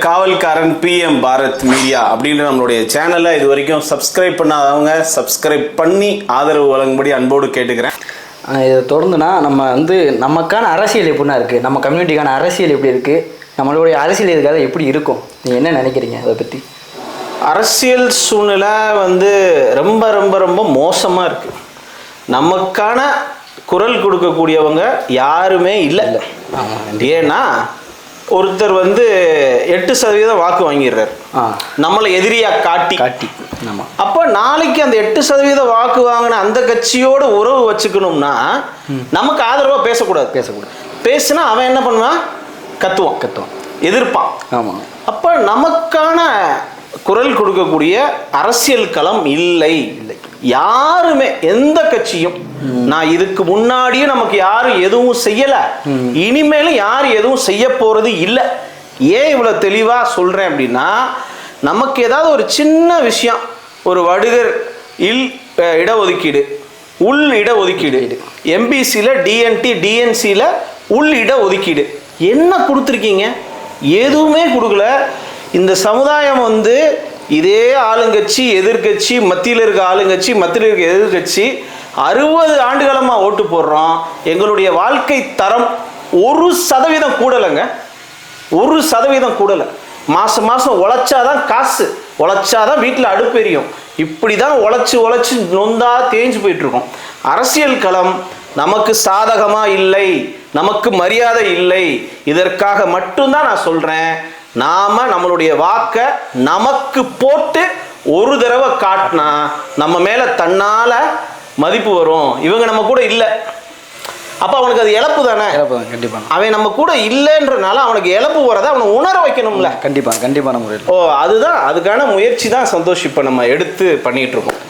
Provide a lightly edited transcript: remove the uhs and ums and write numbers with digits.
காவல்காரன் PM Bharat media அப்படின்ற நம்மளுடைய சேனலை இது வரைக்கும் சப்ஸ்கிரைப் பண்ணாதவங்க சப்ஸ்கிரைப் பண்ணி ஆதரவு வழங்கும்படி அன்போடு கேட்டுக்கிறேன். இதை தொடர்ந்துனா நம்ம நமக்கான அரசியல் எப்படின்னா இருக்குது, நம்ம கம்யூனிட்டிக்கான அரசியல் எப்படி இருக்குது, நம்மளுடைய அரசியல் எதுக்காக எப்படி இருக்கும், நீங்கள் என்ன நினைக்கிறீங்க அதை பற்றி? அரசியல் சூழ்நிலை ரொம்ப ரொம்ப ரொம்ப மோசமாக இருக்குது. நமக்கான குரல் கொடுக்கக்கூடியவங்க யாருமே இல்லை. ஏன்னா ஒருத்தர் 8% வாக்கு வாங்கிடுறாரு, நம்மளை எதிரியா காட்டி. அப்போ நாளைக்கு அந்த 8% வாக்கு வாங்கின அந்த கட்சியோட உறவு வச்சுக்கணும்னா நமக்கு ஆதரவா பேசக்கூடாது. பேசினா அவன் என்ன பண்ணுவான்? கத்துவான், எதிர்ப்பான். ஆமா. அப்ப நமக்கான குரல் கொடுக்கக்கூடிய அரசியல் களம் இல்லை. யாருமே எந்த கட்சியும், நான் இதுக்கு முன்னாடியும் நமக்கு யாரும் எதுவும் செய்யல, இனிமேலும் யாரும் எதுவும் செய்ய போறது இல்லை. ஏன் இவ்வளவு தெளிவா சொல்றேன் அப்படின்னா, நமக்கு ஏதாவது ஒரு சின்ன விஷயம், ஒரு வடுகர் இடஒதுக்கீடு, உள் இடஒதுக்கீடு, எம்பிசியில் டிஎன்டி டிஎன்சியில் உள் இடஒதுக்கீடு என்ன கொடுத்துருக்கீங்க? எதுவுமே கொடுக்கல. இந்த சமுதாயம் இதே ஆளுங்கட்சி எதிர்கட்சி, மத்தியில் இருக்க ஆளுங்கட்சி மத்தியில் இருக்க எதிர்கட்சி 60 ஆண்டுகாலமாக ஓட்டு போடுறோம். எங்களுடைய வாழ்க்கை தரம் 1% கூடலைங்க, 1% கூடலை. மாதம் மாதம் உழைச்சாதான் காசு, உழைச்சாதான் வீட்டில் அடுப்பெரியும். இப்படி தான் உழைச்சி நொந்தா தேஞ்சு போயிட்டுருக்கோம். அரசியல் களம் நமக்கு சாதகமாக இல்லை, நமக்கு மரியாதை இல்லை. இதற்காக மட்டும்தான் நான் சொல்கிறேன், நாம் நம்மளுடைய வாக்கை நமக்கு போட்டு ஒரு தடவை காட்டினா நம்ம மேலே தன்னால் மதிப்பு வரும். இவங்க நம்ம கூட இல்லை, அப்போ அவனுக்கு அது இழப்பு தானே. கண்டிப்பாக அவன் நம்ம கூட இல்லைன்றனால அவனுக்கு இழப்பு வரதை அவனை உணர வைக்கணும்ல. கண்டிப்பான முறையில். அதுதான் அதுக்கான முயற்சி தான் சந்தோஷ் இப்போ நம்ம எடுத்து பண்ணிகிட்டு இருக்கோம்.